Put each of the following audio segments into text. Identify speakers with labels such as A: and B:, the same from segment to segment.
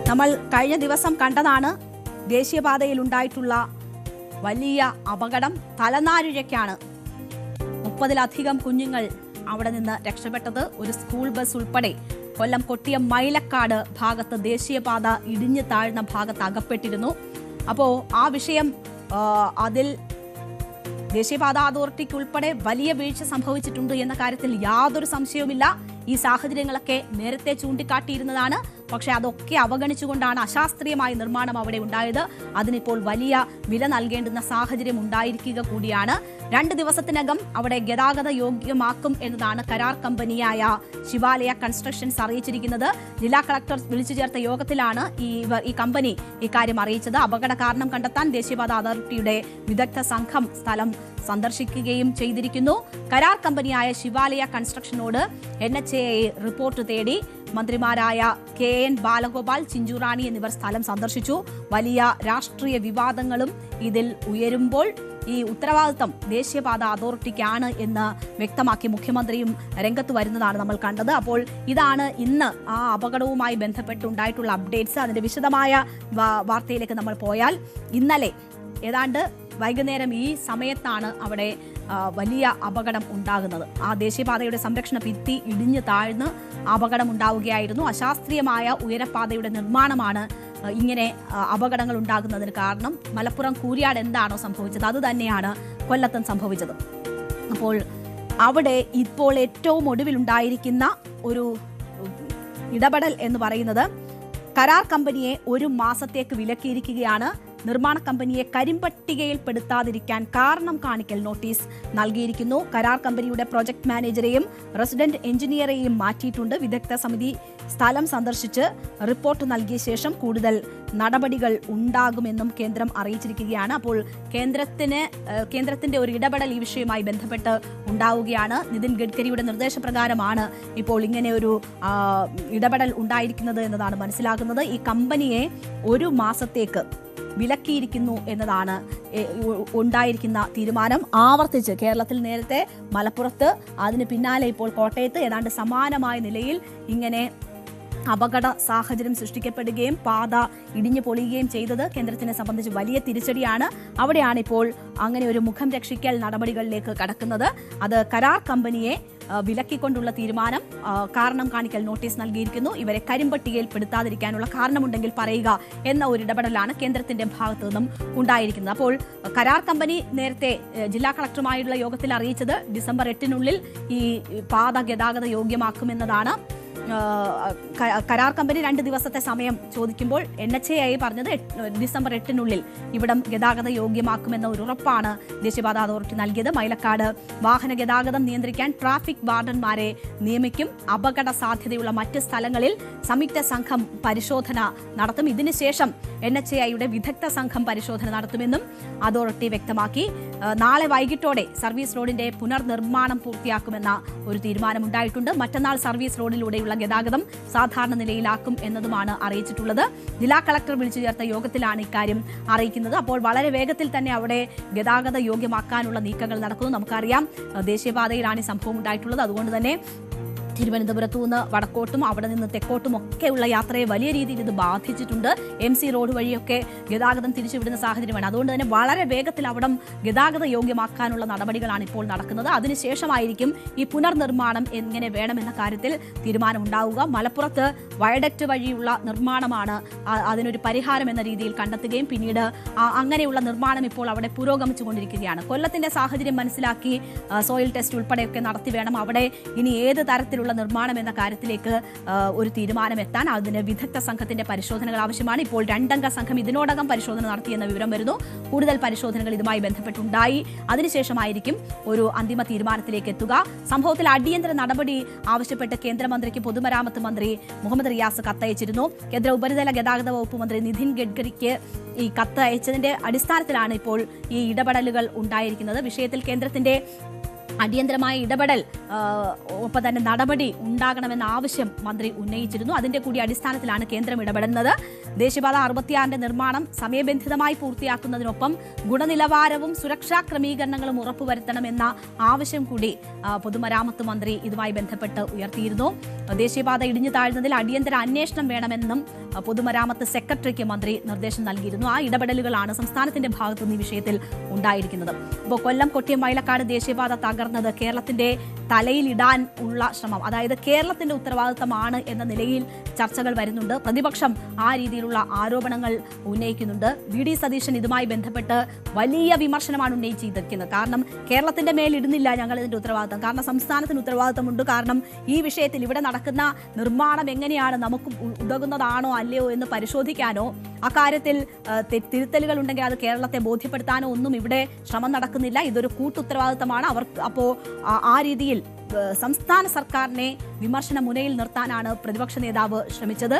A: നമ്മൾ കഴിഞ്ഞ ദിവസം കണ്ടതാണ് ദേശീയപാതയിൽ ഉണ്ടായിട്ടുള്ള വലിയ അപകടം. തലനാരിഴയ്ക്കാണ് 30-ലധികം കുഞ്ഞുങ്ങൾ അവിടെ നിന്ന് രക്ഷപ്പെട്ടത്. ഒരു സ്കൂൾ ബസ് ഉൾപ്പെടെ കൊല്ലം കൊട്ടിയം മൈലക്കാട് ഭാഗത്ത് ദേശീയപാത ഇടിഞ്ഞു താഴ്ന്ന ഭാഗത്ത് അകപ്പെട്ടിരുന്നു. അപ്പോൾ ആ വിഷയം അതിൽ ദേശീയപാത അതോറിറ്റിക്ക് ഉൾപ്പെടെ വലിയ വീഴ്ച സംഭവിച്ചിട്ടുണ്ട് എന്ന കാര്യത്തിൽ യാതൊരു സംശയവുമില്ല. ഈ സാഹചര്യങ്ങളൊക്കെ നേരത്തെ ചൂണ്ടിക്കാട്ടിയിരുന്നതാണ്. പക്ഷേ അതൊക്കെ അവഗണിച്ചുകൊണ്ടാണ് അശാസ്ത്രീയമായ നിർമ്മാണം അവിടെ ഉണ്ടായത്. അതിനിപ്പോൾ വലിയ വില നൽകേണ്ടുന്ന സാഹചര്യം ഉണ്ടായിരിക്കുക കൂടിയാണ്. 2 ദിവസത്തിനകം അവിടെ ഗതാഗത യോഗ്യമാക്കും എന്നതാണ് കരാർ കമ്പനിയായ ശിവാലയ കൺസ്ട്രക്ഷൻസ് അറിയിച്ചിരിക്കുന്നത്. ജില്ലാ കളക്ടർ വിളിച്ചു ചേർത്ത യോഗത്തിലാണ് ഈ കമ്പനി ഇക്കാര്യം അറിയിച്ചത്. അപകട കാരണം കണ്ടെത്താൻ ദേശീയപാത അതോറിറ്റിയുടെ വിദഗ്ധ സംഘം സ്ഥലം സന്ദർശിക്കുകയും ചെയ്തിരിക്കുന്നു. കരാർ കമ്പനിയായ ശിവാലയ കൺസ്ട്രക്ഷനോട് NHAI റിപ്പോർട്ട് തേടി. മന്ത്രിമാരായ KN ബാലഗോപാൽ, ചിഞ്ചുറാണി എന്നിവർ സ്ഥലം സന്ദർശിച്ചു. വലിയ രാഷ്ട്രീയ വിവാദങ്ങളും ഇതിൽ ഉയരുമ്പോൾ ഈ ഉത്തരവാദിത്തം ദേശീയപാത അതോറിറ്റിക്കാണ് എന്ന് വ്യക്തമാക്കി മുഖ്യമന്ത്രിയും രംഗത്ത് വരുന്നതാണ് നമ്മൾ കണ്ടത്. അപ്പോൾ ഇതാണ് ഇന്ന് ആ അപകടവുമായി ബന്ധപ്പെട്ടുണ്ടായിട്ടുള്ള അപ്ഡേറ്റ്സ്. അതിന്റെ വിശദമായ വാർത്തയിലേക്ക് നമ്മൾ പോയാൽ, ഇന്നലെ ഏതാണ്ട് വൈകുന്നേരം ഈ സമയത്താണ് അവിടെ വലിയ അപകടം ഉണ്ടാകുന്നത്. ആ ദേശീയപാതയുടെ സംരക്ഷണ ഭിത്തി ഇടിഞ്ഞു താഴ്ന്ന് അപകടം ഉണ്ടാവുകയായിരുന്നു. അശാസ്ത്രീയമായ ഉയരപാതയുടെ നിർമ്മാണമാണ് ഇങ്ങനെ അപകടങ്ങൾ ഉണ്ടാകുന്നതിന് കാരണം. മലപ്പുറം കൂരിയാട് എന്താണോ സംഭവിച്ചത് അത് തന്നെയാണ് കൊല്ലത്തും സംഭവിച്ചത്. അപ്പോൾ അവിടെ ഇപ്പോൾ ഏറ്റവും ഒടുവിലുണ്ടായിരിക്കുന്ന ഒരു ഇടപെടൽ എന്ന് പറയുന്നത് കരാർ കമ്പനിയെ 1 മാസത്തേക്ക് വിലക്കിയിരിക്കുകയാണ്. നിർമ്മാണ കമ്പനിയെ കരിമ്പട്ടികയിൽപ്പെടുത്താതിരിക്കാൻ കാരണം കാണിക്കൽ നോട്ടീസ് നൽകിയിരിക്കുന്നു. കരാർ കമ്പനിയുടെ പ്രൊജക്ട് മാനേജരെയും റെസിഡന്റ് എഞ്ചിനീയറെയും മാറ്റിയിട്ടുണ്ട്. വിദഗ്ധ സമിതി സ്ഥലം സന്ദർശിച്ച് റിപ്പോർട്ട് നൽകിയ ശേഷം കൂടുതൽ നടപടികൾ ഉണ്ടാകുമെന്നും കേന്ദ്രം അറിയിച്ചിരിക്കുകയാണ്. അപ്പോൾ കേന്ദ്രത്തിന്റെ ഒരു ഇടപെടൽ ഈ വിഷയവുമായി ബന്ധപ്പെട്ട് ഉണ്ടാവുകയാണ്. നിതിൻ ഗഡ്കരിയുടെ നിർദ്ദേശപ്രകാരമാണ് ഇപ്പോൾ ഇങ്ങനെ ഒരു ഇടപെടൽ ഉണ്ടായിരിക്കുന്നത് എന്നതാണ് മനസ്സിലാക്കുന്നത്. ഈ കമ്പനിയെ 1 മാസത്തേക്ക് വിലക്കിയിരിക്കുന്നു എന്നതാണ് ഉണ്ടായിരിക്കുന്ന തീരുമാനം. ആവർത്തിച്ച് കേരളത്തിൽ നേരത്തെ, മലപ്പുറത്ത്, അതിന് പിന്നാലെ ഇപ്പോൾ കോട്ടയത്ത് ഏതാണ്ട് സമാനമായ നിലയിൽ ഇങ്ങനെ അപകട സാഹചര്യം സൃഷ്ടിക്കപ്പെടുകയും പാത ഇടിഞ്ഞു പൊളിയുകയും ചെയ്തത് കേന്ദ്രത്തിനെ സംബന്ധിച്ച് വലിയ തിരിച്ചടിയാണ്. അവിടെയാണ് ഇപ്പോൾ അങ്ങനെ ഒരു മുഖം രക്ഷിക്കൽ നടപടികളിലേക്ക് കടക്കുന്നത്. അത് കരാർ കമ്പനിയെ വിലക്കിക്കൊണ്ടുള്ള തീരുമാനം. കാരണം കാണിക്കൽ നോട്ടീസ് നൽകിയിരിക്കുന്നു. ഇവരെ കരിമ്പട്ടികയിൽ പെടുത്താതിരിക്കാനുള്ള കാരണമുണ്ടെങ്കിൽ പറയുക എന്ന ഒരു ഇടപെടലാണ് കേന്ദ്രത്തിന്റെ ഭാഗത്തു നിന്നും ഉണ്ടായിരിക്കുന്നത്. അപ്പോൾ കരാർ കമ്പനി നേരത്തെ ജില്ലാ കളക്ടറുമായുള്ള യോഗത്തിൽ അറിയിച്ചത് ഡിസംബർ 8-നുള്ളിൽ ഈ പാത ഗതാഗത യോഗ്യമാക്കുമെന്നതാണ്. കരാർ കമ്പനി 2 ദിവസത്തെ സമയം ചോദിക്കുമ്പോൾ NHAI പറഞ്ഞത് ഡിസംബർ 8-നുള്ളിൽ ഇവിടം ഗതാഗത യോഗ്യമാക്കുമെന്ന ഒരു ഉറപ്പാണ് ദേശീയപാത അതോറിറ്റി നൽകിയത്. മൈലക്കാട് വാഹന ഗതാഗതം നിയന്ത്രിക്കാൻ ട്രാഫിക് വാർഡന്മാരെ നിയമിക്കും. അപകട സാധ്യതയുള്ള മറ്റ് സ്ഥലങ്ങളിൽ സംയുക്ത സംഘം പരിശോധന നടത്തും. ഇതിനുശേഷം NHAIയുടെ വിദഗ്ധ സംഘം പരിശോധന നടത്തുമെന്നും അതോറിറ്റി വ്യക്തമാക്കി. നാളെ വൈകിട്ടോടെ സർവീസ് റോഡിന്റെ പുനർനിർമ്മാണം പൂർത്തിയാക്കുമെന്ന ഒരു തീരുമാനമുണ്ടായിട്ടുണ്ട്. മറ്റന്നാൾ സർവീസ് റോഡിലൂടെയുള്ള ഗതാഗതം സാധാരണ നിലയിലാക്കും എന്നതുമാണ് അറിയിച്ചിട്ടുള്ളത്. ജില്ലാ കളക്ടർ വിളിച്ചു ചേർത്ത യോഗത്തിലാണ് ഇക്കാര്യം അറിയിക്കുന്നത്. അപ്പോൾ വളരെ വേഗത്തിൽ തന്നെ അവിടെ ഗതാഗത യോഗ്യമാക്കാനുള്ള നീക്കങ്ങൾ നടക്കുന്നു. നമുക്കറിയാം ദേശീയപാതയിലാണ് ഈ സംഭവം ഉണ്ടായിട്ടുള്ളത്. അതുകൊണ്ട് തന്നെ തിരുവനന്തപുരത്തു നിന്ന് വടക്കോട്ടും അവിടെ നിന്ന് തെക്കോട്ടും ഒക്കെയുള്ള യാത്രയെ വലിയ രീതിയിൽ ഇത് ബാധിച്ചിട്ടുണ്ട്. MC റോഡ് വഴിയൊക്കെ ഗതാഗതം തിരിച്ചുവിടുന്ന സാഹചര്യമാണ്. അതുകൊണ്ട് തന്നെ വളരെ വേഗത്തിൽ അവിടം ഗതാഗത യോഗ്യമാക്കാനുള്ള നടപടികളാണ് ഇപ്പോൾ നടക്കുന്നത്. അതിനുശേഷമായിരിക്കും ഈ പുനർനിർമ്മാണം എങ്ങനെ വേണമെന്ന കാര്യത്തിൽ തീരുമാനം ഉണ്ടാവുക. മലപ്പുറത്ത് വയഡക്റ്റ് വഴിയുള്ള നിർമ്മാണമാണ് അതിനൊരു പരിഹാരം എന്ന രീതിയിൽ കണ്ടെത്തുകയും പിന്നീട് അങ്ങനെയുള്ള നിർമ്മാണം ഇപ്പോൾ അവിടെ പുരോഗമിച്ചുകൊണ്ടിരിക്കുകയാണ്. കൊല്ലത്തിന്റെ സാഹചര്യം മനസ്സിലാക്കി സോയിൽ ടെസ്റ്റ് ഉൾപ്പെടെയൊക്കെ നടത്തി വേണം അവിടെ ഇനി ഏത് തരത്തിലുള്ള നിർമ്മാണം എന്ന കാര്യത്തിലേക്ക് ഒരു തീരുമാനം എത്താൻ. അതിന് വിദഗ്ധ സംഘത്തിന്റെ പരിശോധനകൾ ആവശ്യമാണ്. ഇപ്പോൾ 2 അംഗ സംഘം ഇതിനോടകം പരിശോധന നടത്തിയെന്ന വിവരം വരുന്നു. കൂടുതൽ പരിശോധനകൾ ഇതുമായി ബന്ധപ്പെട്ടുണ്ടായി. അതിനുശേഷമായിരിക്കും ഒരു അന്തിമ തീരുമാനത്തിലേക്ക് എത്തുക. സംഭവത്തിൽ അടിയന്തര നടപടി ആവശ്യപ്പെട്ട് കേന്ദ്രമന്ത്രിക്ക് പൊതുമരാമത്ത് മന്ത്രി മുഹമ്മദ് റിയാസ് കത്തയച്ചിരുന്നു. കേന്ദ്ര ഉപരിതല ഗതാഗത വകുപ്പ് മന്ത്രി നിതിൻ ഗഡ്കരിക്ക് ഈ കത്ത് അയച്ചതിന്റെ അടിസ്ഥാനത്തിലാണ് ഇപ്പോൾ ഈ ഇടപെടലുകൾ ഉണ്ടായിരിക്കുന്നത്. വിഷയത്തിൽ കേന്ദ്രത്തിന്റെ അടിയന്തരമായ ഇടപെടൽ ഒപ്പം തന്നെ നടപടി ഉണ്ടാകണമെന്ന ആവശ്യം മന്ത്രി ഉന്നയിച്ചിരുന്നു. അതിന്റെ കൂടി അടിസ്ഥാനത്തിലാണ് കേന്ദ്രം ഇടപെടുന്നത്. ദേശീയപാത 66 നിർമ്മാണം സമയബന്ധിതമായി പൂർത്തിയാക്കുന്നതിനൊപ്പം ഗുണനിലവാരവും സുരക്ഷാ ക്രമീകരണങ്ങളും ഉറപ്പുവരുത്തണമെന്ന ആവശ്യം കൂടി പൊതുമരാമത്ത് മന്ത്രി ഇതുമായി ബന്ധപ്പെട്ട് ഉയർത്തിയിരുന്നു. ദേശീയപാത ഇടിഞ്ഞു താഴ്ന്നതിൽ അടിയന്തര അന്വേഷണം വേണമെന്നും പൊതുമരാമത്ത് സെക്രട്ടറിക്ക് മന്ത്രി നിർദ്ദേശം നൽകിയിരുന്നു. ആ ഇടപെടലുകളാണ് സംസ്ഥാനത്തിന്റെ ഭാഗത്തുനിന്ന് ഈ വിഷയത്തിൽ ഉണ്ടായിരിക്കുന്നത്. അപ്പോൾ കൊല്ലം കൊട്ടിയം വയലക്കാട് ദേശീയപാത തകർന്നത് കേരളത്തിന്റെ തലയിലിടാൻ ഉള്ള ശ്രമം, അതായത് കേരളത്തിന്റെ ഉത്തരവാദിത്തമാണ് എന്ന നിലയിൽ ചർച്ചകൾ വരുന്നുണ്ട്. പ്രതിപക്ഷം ആ രീതിയിലുള്ള ആരോപണങ്ങൾ ഉന്നയിക്കുന്നുണ്ട്. വി.ഡി. സതീശൻ ഇതുമായി ബന്ധപ്പെട്ട് വലിയ വിമർശനമാണ് ഉന്നയിച്ചിരിക്കുന്നത്. കാരണം കേരളത്തിന്റെ മേൽ ഇടുന്നില്ല ഞങ്ങൾ ഇതിന്റെ ഉത്തരവാദിത്തം, കാരണം സംസ്ഥാനത്തിന് ഉത്തരവാദിത്തമുണ്ട്. കാരണം ഈ വിഷയത്തിൽ ഇവിടെ നടക്കുന്ന നിർമ്മാണം എങ്ങനെയാണ് നമുക്ക് ഉതകുന്നതാണോ അല്ലയോ എന്ന് പരിശോധിക്കാനോ അക്കാര്യത്തിൽ തിരുത്തലുകൾ ഉണ്ടെങ്കിൽ അത് കേരളത്തെ ബോധ്യപ്പെടുത്താനോ ഒന്നും ഇവിടെ ശ്രമം നടക്കുന്നില്ല. ഇതൊരു കൂട്ടുത്തരവാദിത്തമാണ് അവർക്ക്. അപ്പോൾ ആ രീതിയിൽ സംസ്ഥാന സർക്കാരിനെ വിമർശന മുനയിൽ നിർത്താനാണ് പ്രതിപക്ഷ നേതാവ് ശ്രമിച്ചത്.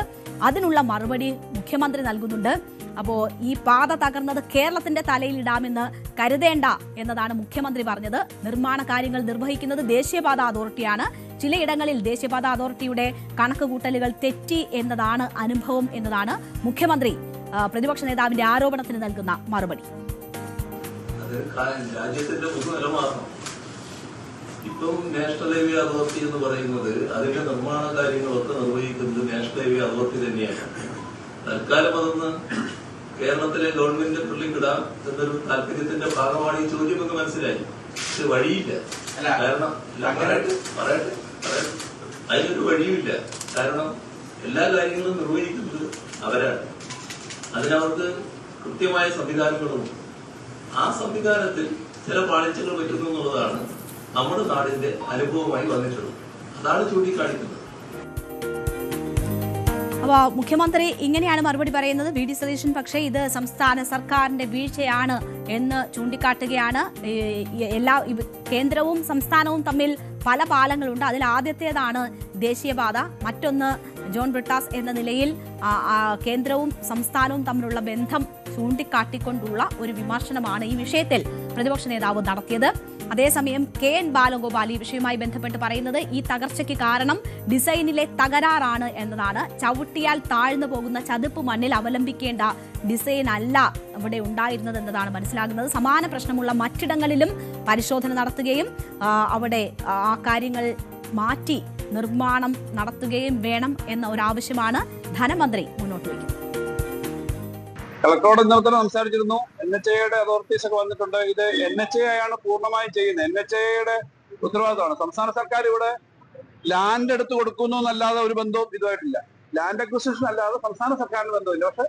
A: അതിനുള്ള മറുപടി മുഖ്യമന്ത്രി നൽകുന്നുണ്ട്. അപ്പോൾ ഈ പാത തകർന്നത് കേരളത്തിന്റെ തലയിലിടാമെന്ന് കരുതേണ്ട എന്നതാണ് മുഖ്യമന്ത്രി പറഞ്ഞത്. നിർമ്മാണ കാര്യങ്ങൾ നിർവഹിക്കുന്നത് ദേശീയപാത അതോറിറ്റിയാണ്. ചിലയിടങ്ങളിൽ ദേശീയപാത അതോറിറ്റിയുടെ കണക്കുകൂട്ടലുകൾ തെറ്റി എന്നതാണ് അനുഭവം എന്നതാണ് മുഖ്യമന്ത്രി പ്രതിപക്ഷ നേതാവിന്റെ ആരോപണത്തിന് നൽകുന്ന മറുപടി.
B: ഇപ്പം നാഷണൽ ഹൈവേ അതോറിറ്റി എന്ന് പറയുന്നത് അതിന്റെ നിർമ്മാണ കാര്യങ്ങളൊക്കെ നിർവഹിക്കുന്നത് നാഷണൽ ഹൈവേ അതോറിറ്റി തന്നെയാണ്. തൽക്കാലം അതൊന്ന് കേരളത്തിലെ ഗവൺമെന്റിന്റെ പുള്ളിക്കിടാം എന്നൊരു താല്പര്യത്തിന്റെ ഭാഗമാണ് ഈ ചോദ്യം എന്ന് മനസ്സിലായി. പക്ഷെ വഴിയില്ല. കാരണം പറയട്ടെ അതിനൊരു വഴിയുമില്ല. കാരണം എല്ലാ കാര്യങ്ങളും നിർവഹിക്കുന്നത് അവരാണ്. അതിനവർക്ക് കൃത്യമായ സംവിധാനങ്ങളുണ്ട്. ആ സംവിധാനത്തിൽ ചില പാളിച്ചകൾ പറ്റുന്നു എന്നുള്ളതാണ് നമ്മുടെ നാടിന്റെ അനുഭവമായി വന്നിട്ടുള്ളത്. അതാണ് ചൂണ്ടിക്കാണിക്കുന്നത്.
A: അപ്പോൾ മുഖ്യമന്ത്രി ഇങ്ങനെയാണ് മറുപടി പറയുന്നത്. വി.ഡി. സതീശൻ പക്ഷേ ഇത് സംസ്ഥാന സർക്കാരിന്റെ വീഴ്ചയാണ് എന്ന് ചൂണ്ടിക്കാട്ടുകയാണ്. കേന്ദ്രവും സംസ്ഥാനവും തമ്മിൽ പല പാലങ്ങളുണ്ട്. അതിൽ ആദ്യത്തേതാണ് ദേശീയപാത. മറ്റൊന്ന് ജോൺ ബ്രിട്ടാസ് എന്ന നിലയിൽ കേന്ദ്രവും സംസ്ഥാനവും തമ്മിലുള്ള ബന്ധം ചൂണ്ടിക്കാട്ടിക്കൊണ്ടുള്ള ഒരു വിമർശനമാണ് ഈ വിഷയത്തിൽ പ്രതിപക്ഷ നേതാവ് നടത്തിയത്. അതേസമയം കെ.എൻ. ബാലഗോപാൽ ഈ വിഷയവുമായി ബന്ധപ്പെട്ട് പറയുന്നത് ഈ തകർച്ചയ്ക്ക് കാരണം ഡിസൈനിലെ തകരാറാണ് എന്നതാണ്. ചവിട്ടിയാൽ താഴ്ന്നു പോകുന്ന ചതുപ്പ് മണ്ണിൽ അവലംബിക്കേണ്ട ഡിസൈൻ അല്ല ഇവിടെ ഉണ്ടായിരുന്നത് എന്നതാണ് മനസ്സിലാകുന്നത്. സമാന പ്രശ്നമുള്ള മറ്റിടങ്ങളിലും പരിശോധന നടത്തുകയും അവിടെ ആ കാര്യങ്ങൾ മാറ്റി നിർമ്മാണം നടത്തുകയും വേണം എന്ന ഒരാവശ്യമാണ് ധനമന്ത്രി മുന്നോട്ട് വയ്ക്കുന്നത്.
C: കളക്ടറോട് ഇന്നലെ സംസാരിച്ചിരുന്നു. NHAIയുടെ അതോറിറ്റീസ് ഒക്കെ വന്നിട്ടുണ്ട്. ഇത് NHAI ആണ് പൂർണ്ണമായും ചെയ്യുന്നത്. NHAIയുടെ ഉത്തരവാദിത്തമാണ്. സംസ്ഥാന സർക്കാർ ഇവിടെ ലാൻഡ് എടുത്ത് കൊടുക്കുന്നു എന്നല്ലാതെ ഒരു ബന്ധവും ഇതുമായിട്ടില്ല. ലാൻഡ് അക്വിസിഷൻ അല്ലാതെ സംസ്ഥാന സർക്കാരിന് ബന്ധമില്ല. പക്ഷെ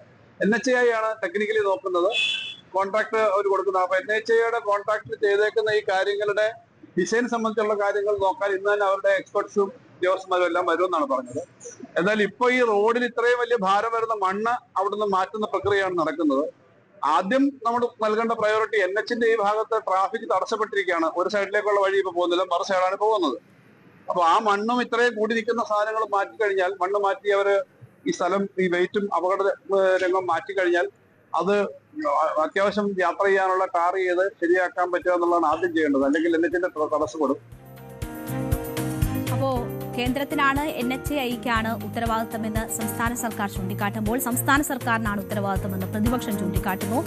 C: NHAI ആണ് ടെക്നിക്കലി നോക്കുന്നത്, കോൺട്രാക്ട് അവർ കൊടുക്കുന്നത്. അപ്പൊ NHAIയുടെ കോൺട്രാക്ട് ചെയ്തേക്കുന്ന ഈ കാര്യങ്ങളുടെ ഡിസൈൻ സംബന്ധിച്ചുള്ള കാര്യങ്ങൾ നോക്കാൻ ഇന്ന് തന്നെ അവരുടെ എക്സ്പെർട്സും ഉദ്യോഗസ്ഥന്മാരും എല്ലാം വരുമെന്നാണ് പറഞ്ഞത്. എന്നാൽ ഇപ്പൊ ഈ റോഡിൽ ഇത്രയും വലിയ ഭാരം വരുന്ന മണ്ണ് അവിടുന്ന് മാറ്റുന്ന പ്രക്രിയയാണ് നടക്കുന്നത്. ആദ്യം നമ്മൾ നൽകേണ്ട പ്രയോറിറ്റി NHന്റെ ഈ ഭാഗത്ത് ട്രാഫിക് തടസ്സപ്പെട്ടിരിക്കുകയാണ്. ഒരു സൈഡിലേക്കുള്ള വഴി ഇപ്പൊ പോകുന്നില്ല, മറു സൈഡാണ് പോകുന്നത്. അപ്പൊ ആ മണ്ണും ഇത്രയും കൂടി നിൽക്കുന്ന സാധനങ്ങൾ മാറ്റിക്കഴിഞ്ഞാൽ, മണ്ണ് മാറ്റി അവര് ഈ സ്ഥലം ഈ വെയിറ്റും അപകട രംഗം മാറ്റിക്കഴിഞ്ഞാൽ അത് അത്യാവശ്യം യാത്ര ചെയ്യാനുള്ള ടാർ ചെയ്ത് ശരിയാക്കാൻ പറ്റുക എന്നുള്ളതാണ് ആദ്യം ചെയ്യേണ്ടത്. അല്ലെങ്കിൽ NHന്റെ തടസ്സപ്പെടും.
A: അപ്പോ കേന്ദ്രത്തിനാണ് NHAIക്കാണ് ഉത്തരവാദിത്തമെന്ന് സംസ്ഥാന സർക്കാർ ചൂണ്ടിക്കാട്ടുമ്പോൾ സംസ്ഥാന സർക്കാരിനാണ് ഉത്തരവാദിത്തമെന്ന് പ്രതിപക്ഷം ചൂണ്ടിക്കാട്ടുന്നു.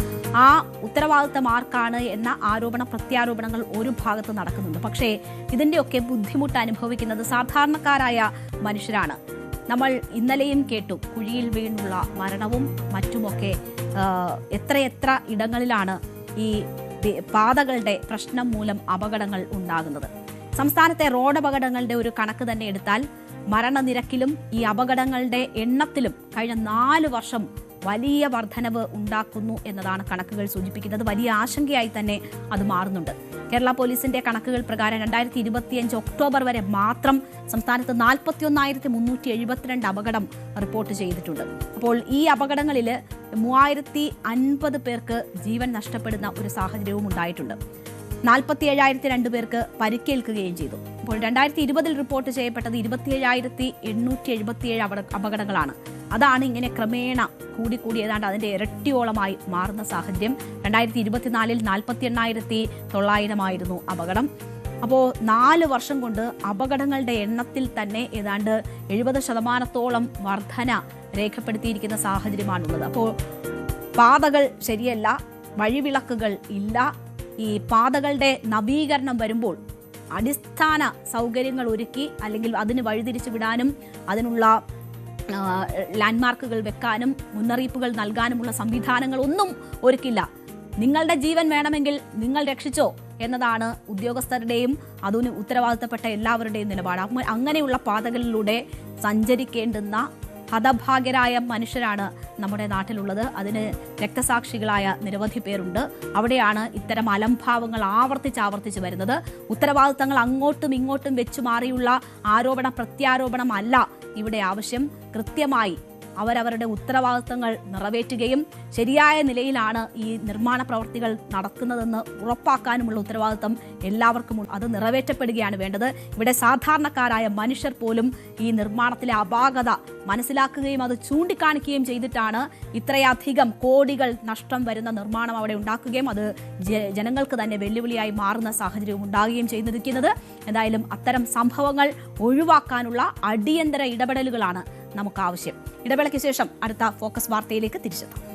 A: ആ ഉത്തരവാദിത്തം ആർക്കാണ് എന്ന ആരോപണ പ്രത്യാരോപണങ്ങൾ ഒരു ഭാഗത്ത് നടക്കുന്നുണ്ട്. പക്ഷേ ഇതിന്റെയൊക്കെ ബുദ്ധിമുട്ട് അനുഭവിക്കുന്നത് സാധാരണക്കാരായ മനുഷ്യരാണ്. നമ്മൾ ഇന്നലെയും കേട്ടു കുഴിയിൽ വീണുള്ള മരണവും മറ്റുമൊക്കെ. എത്രയെത്ര ഇടങ്ങളിലാണ് ഈ പാതകളുടെ പ്രശ്നം മൂലം അപകടങ്ങൾ ഉണ്ടാകുന്നത്. സംസ്ഥാനത്തെ റോഡ് അപകടങ്ങളുടെ ഒരു കണക്ക് തന്നെ എടുത്താൽ മരണനിരക്കിലും ഈ അപകടങ്ങളുടെ എണ്ണത്തിലും കഴിഞ്ഞ 4 വർഷം വലിയ വർധനവ് ഉണ്ടാക്കുന്നു എന്നതാണ് കണക്കുകൾ സൂചിപ്പിക്കുന്നത്. വലിയ ആശങ്കയായി തന്നെ അത് മാറുന്നുണ്ട്. കേരള പോലീസിന്റെ കണക്കുകൾ പ്രകാരം 2025 ഒക്ടോബർ വരെ മാത്രം സംസ്ഥാനത്ത് 41,372 അപകടം റിപ്പോർട്ട് ചെയ്തിട്ടുണ്ട്. അപ്പോൾ ഈ അപകടങ്ങളിൽ 3050 പേർക്ക് ജീവൻ നഷ്ടപ്പെടുന്ന ഒരു സാഹചര്യവും ഉണ്ടായിട്ടുണ്ട്. 47,002 പേർക്ക് പരിക്കേൽക്കുകയും ചെയ്തു. അപ്പോൾ 2020 റിപ്പോർട്ട് ചെയ്യപ്പെട്ടത് 27,877 അപകടങ്ങളാണ്. അതാണ് ഇങ്ങനെ ക്രമേണ കൂടി ഏതാണ്ട് അതിന്റെ ഇരട്ടിയോളമായി മാറുന്ന സാഹചര്യം. 2024 48,900 അപകടം. അപ്പോൾ 4 വർഷം കൊണ്ട് അപകടങ്ങളുടെ എണ്ണത്തിൽ തന്നെ ഏതാണ്ട് 70% വർധന രേഖപ്പെടുത്തിയിരിക്കുന്ന സാഹചര്യമാണുള്ളത്. അപ്പോൾ പാതകൾ ശരിയല്ല, വഴിവിളക്കുകൾ ഇല്ല. ഈ പാതകളുടെ നവീകരണം വരുമ്പോൾ അടിസ്ഥാന സൗകര്യങ്ങൾ ഒരുക്കി അല്ലെങ്കിൽ അതിന് വഴിതിരിച്ചു വിടാനും അതിനുള്ള ലാൻഡ്മാർക്കുകൾ വെക്കാനും മുന്നറിയിപ്പുകൾ നൽകാനുമുള്ള സംവിധാനങ്ങളൊന്നും ഒരുക്കില്ല. നിങ്ങളുടെ ജീവൻ വേണമെങ്കിൽ നിങ്ങൾ രക്ഷിച്ചോ എന്നതാണ് ഉദ്യോഗസ്ഥരുടെയും അതിന് ഉത്തരവാദിത്തപ്പെട്ട എല്ലാവരുടെയും നിലപാട്. അങ്ങനെയുള്ള പാതകളിലൂടെ സഞ്ചരിക്കേണ്ടുന്ന ഹതഭാഗ്യരായ മനുഷ്യരാണ് നമ്മുടെ നാട്ടിലുള്ളത്. അതിന് രക്തസാക്ഷികളായ നിരവധി പേരുണ്ട്. അവിടെയാണ് ഇത്തരം അലംഭാവങ്ങൾ ആവർത്തിച്ച് വരുന്നത്. ഉത്തരവാദിത്തങ്ങൾ അങ്ങോട്ടും ഇങ്ങോട്ടും വെച്ചു മാറിയുള്ള ആരോപണ പ്രത്യാരോപണം അല്ല ഇവിടെ ആവശ്യം. കൃത്യമായി അവരവരുടെ ഉത്തരവാദിത്തങ്ങൾ നിറവേറ്റുകയും ശരിയായ നിലയിലാണ് ഈ നിർമ്മാണ പ്രവർത്തികൾ നടക്കുന്നതെന്ന് ഉറപ്പാക്കാനുമുള്ള ഉത്തരവാദിത്തം എല്ലാവർക്കും അത് നിറവേറ്റപ്പെടുകയാണ് വേണ്ടത്. ഇവിടെ സാധാരണക്കാരായ മനുഷ്യർ പോലും ഈ നിർമ്മാണത്തിലെ അപാകത മനസ്സിലാക്കുകയും അത് ചൂണ്ടിക്കാണിക്കുകയും ചെയ്തിട്ടാണ് ഇത്രയധികം കോടികൾ നഷ്ടം വരുന്ന നിർമ്മാണം അവിടെ ഉണ്ടാക്കുകയും അത് ജനങ്ങൾക്ക് തന്നെ വെല്ലുവിളിയായി മാറുന്ന സാഹചര്യവും ഉണ്ടാകുകയും ചെയ്തിരിക്കുന്നത്. എന്തായാലും അത്തരം സംഭവങ്ങൾ ഒഴിവാക്കാനുള്ള അടിയന്തര ഇടപെടലുകളാണ് നമുക്ക് ആവശ്യം. ഇടവേളയ്ക്ക് ശേഷം അടുത്ത ഫോക്കസ് വാർത്തയിലേക്ക് തിരിച്ചെത്താം.